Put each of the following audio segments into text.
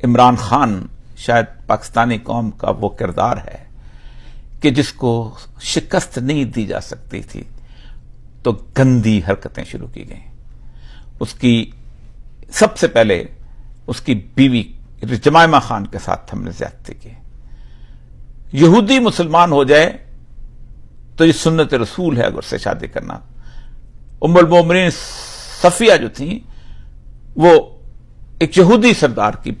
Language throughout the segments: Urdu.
عمران خان شاید پاکستانی قوم کا وہ کردار ہے کہ جس کو شکست نہیں دی جا سکتی تھی تو گندی حرکتیں شروع کی گئیں. اس کی سب سے پہلے اس کی بیوی جمائمہ خان کے ساتھ ہم نے زیادتی کی. یہودی مسلمان ہو جائے تو یہ سنت رسول ہے اگر اس سے شادی کرنا. ام المومنین صفیہ جو تھیں وہ ایک یہودی سردار کی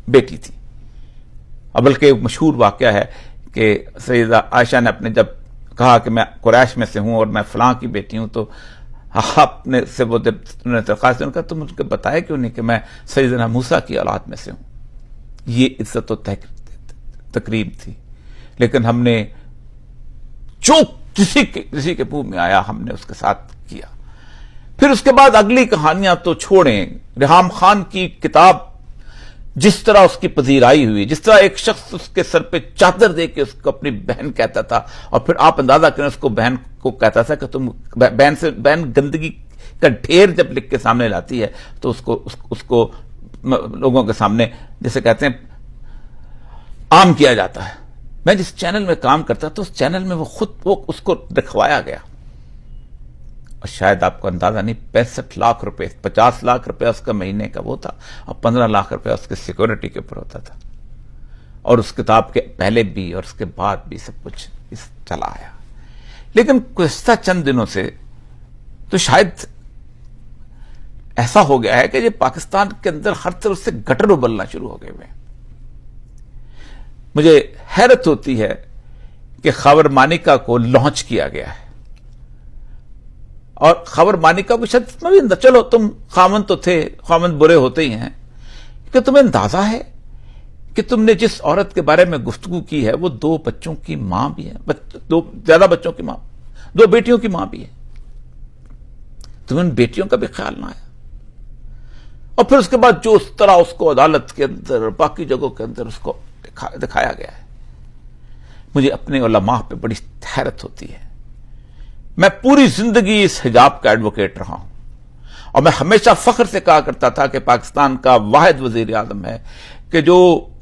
بیٹی تھی. اب بلکہ ایک مشہور واقعہ ہے کہ سیدہ عائشہ نے اپنے جب کہا کہ میں قریش میں سے ہوں اور میں فلاں کی بیٹی ہوں تو آپ نے سے وہ درخواست کہا تم مجھ کو بتایا کیوں نہیں کہ میں سیدنا موسیٰ کی اولاد میں سے ہوں. یہ عزت و تکریم تھی. لیکن ہم نے جو کسی کے منہ میں آیا ہم نے اس کے ساتھ کیا. پھر اس کے بعد اگلی کہانیاں تو چھوڑیں. ریحام خان کی کتاب جس طرح اس کی پذیرائی ہوئی، جس طرح ایک شخص اس کے سر پہ چادر دے کے اس کو اپنی بہن کہتا تھا اور پھر آپ اندازہ کریں اس کو بہن کو کہتا تھا کہ تم بہن گندگی کا ڈھیر جب لکھ کے سامنے لاتی ہے تو اس کو لوگوں کے سامنے جیسے کہتے ہیں عام کیا جاتا ہے. میں جس چینل میں کام کرتا تو اس چینل میں وہ اس کو دکھوایا گیا اور شاید آپ کو اندازہ نہیں 65 لاکھ روپے 50 لاکھ روپے اس کا مہینے کا وہ تھا اور 15 لاکھ روپے اس کے سیکورٹی کے اوپر ہوتا تھا. اور اس کتاب کے پہلے بھی اور اس کے بعد بھی سب کچھ چلا آیا. لیکن گزشتہ چند دنوں سے تو شاید ایسا ہو گیا ہے کہ یہ پاکستان کے اندر ہر طرف سے گٹر ابلنا شروع ہو گئے ہوئے. مجھے حیرت ہوتی ہے کہ خاور مانیکا کو لانچ کیا گیا ہے اور خاور مانیکا کو شاید چلو تم خامن تو تھے، خامن برے ہوتے ہی ہیں، کہ تمہیں اندازہ ہے کہ تم نے جس عورت کے بارے میں گفتگو کی ہے وہ 2 بچوں کی ماں بھی ہے، 2 زیادہ بچوں کی ماں، 2 بیٹیوں کی ماں بھی ہے. تمہیں ان بیٹیوں کا بھی خیال نہ آیا. اور پھر اس کے بعد جو اس طرح اس کو عدالت کے اندر اور باقی جگہوں کے اندر اس کو دکھایا گیا ہے، مجھے اپنے علماء پہ بڑی حیرت ہوتی ہے. میں پوری زندگی اس حجاب کا ایڈوکیٹ رہا ہوں اور میں ہمیشہ فخر سے کہا کرتا تھا کہ پاکستان کا واحد وزیر اعظم ہے کہ جو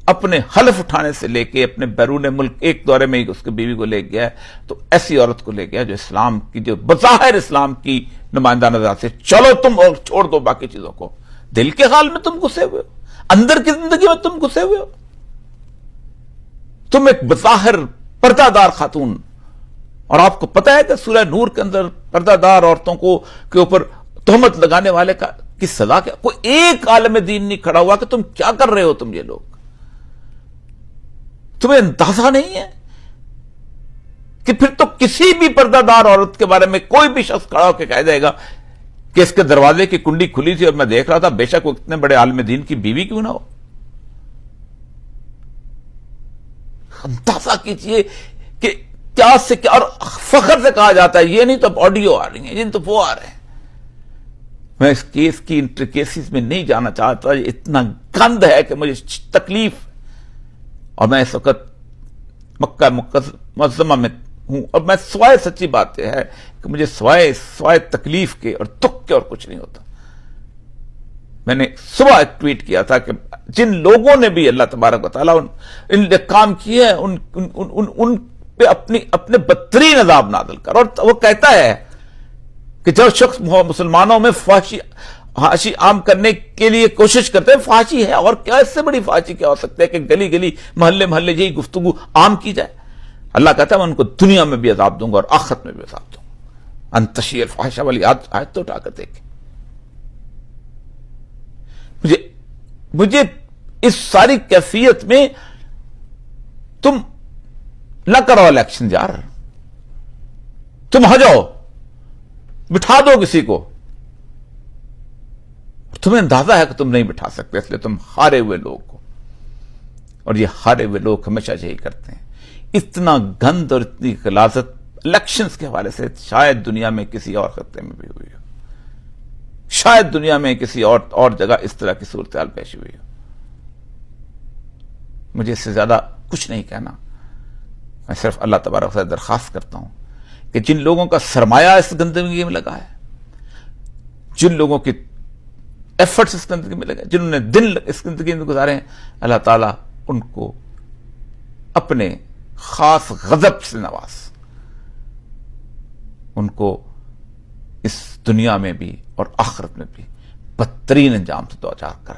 اپنے حلف اٹھانے سے لے کے اپنے بیرون ملک ایک دورے میں اس کی بیوی کو لے گیا تو ایسی عورت کو لے گیا جو اسلام کی، جو بظاہر اسلام کی نمائندہ نظر سے. چلو تم اور چھوڑ دو باقی چیزوں کو، دل کے حال میں تم گھسے ہوئے ہو، اندر کی زندگی میں تم گھسے ہوئے ہو. تم ایک بظاہر پردہ دار خاتون، اور آپ کو پتا ہے کہ سورہ نور کے اندر پردہ دار عورتوں کے اوپر تہمت لگانے والے کی سزا کیا؟ کوئی ایک عالم دین نہیں کھڑا ہوا کہ تم کیا کر رہے ہو تم یہ لوگ. تمہیں اندازہ نہیں ہے کہ پھر تو کسی بھی پردہ دار عورت کے بارے میں کوئی بھی شخص کھڑا ہو کے کہہ دے گا کہ اس کے دروازے کی کنڈی کھلی تھی اور میں دیکھ رہا تھا، بے شک وہ اتنے بڑے عالم دین کی بیوی کیوں نہ ہو. اندازہ کیجئے کہ کیا سے کیا، اور فخر سے کہا جاتا ہے یہ نہیں تو اب آڈیو آ رہی ہیں، یہ نہیں تو وہ آ رہے ہیں. میں اس کیس کی انٹریکیسیز میں نہیں جانا چاہتا، یہ اتنا گند ہے کہ مجھے تکلیف. اور میں اس وقت مکہ معظمہ میں ہوں اور میں سوائے سچی بات یہ ہے کہ مجھے سوائے تکلیف کے اور دکھ کے اور کچھ نہیں ہوتا. میں نے صبح ایک ٹویٹ کیا تھا کہ جن لوگوں نے بھی اللہ تبارک و تعالیٰ ان کام کیے ہیں ان پہ اپنے بدترین عذاب نازل کر. اور وہ کہتا ہے کہ جو شخص مسلمانوں میں فحاشی عام کرنے کے لیے کوشش کرتے ہیں، فحاشی ہے اور کیا، اس سے بڑی فحاشی کیا ہو سکتا ہے کہ گلی گلی محلے یہی گفتگو عام کی جائے. اللہ کہتا ہے میں ان کو دنیا میں بھی عذاب دوں گا اور آخرت میں بھی عذاب دوں گا. ان تشیع الفاحشہ والی آیت تو اٹھا کر دیکھیں. مجھے اس ساری کیفیت میں تم نہ کرو الیکشن یار، تم ہو جاؤ، بٹھا دو کسی کو. تمہیں اندازہ ہے کہ تم نہیں بٹھا سکتے، اس لیے تم ہارے ہوئے لوگ کو. اور یہ ہارے ہوئے لوگ ہمیشہ یہی کرتے ہیں. اتنا گند اور اتنی غلاظت الیکشنز کے حوالے سے شاید دنیا میں کسی اور خطے میں بھی ہوئی ہو، شاید دنیا میں کسی اور جگہ اس طرح کی صورتحال پیش ہوئی ہو. مجھے اس سے زیادہ کچھ نہیں کہنا. میں صرف اللہ تبارک سے درخواست کرتا ہوں کہ جن لوگوں کا سرمایہ اس گندگی میں لگا ہے، جن لوگوں کی ایفرٹس اس زندگی میں لگے، جنہوں نے دن اس زندگی میں گزارے ہیں، اللہ تعالیٰ ان کو اپنے خاص غضب سے نواز، ان کو اس دنیا میں بھی اور آخرت میں بھی بدترین انجام سے دوچار کر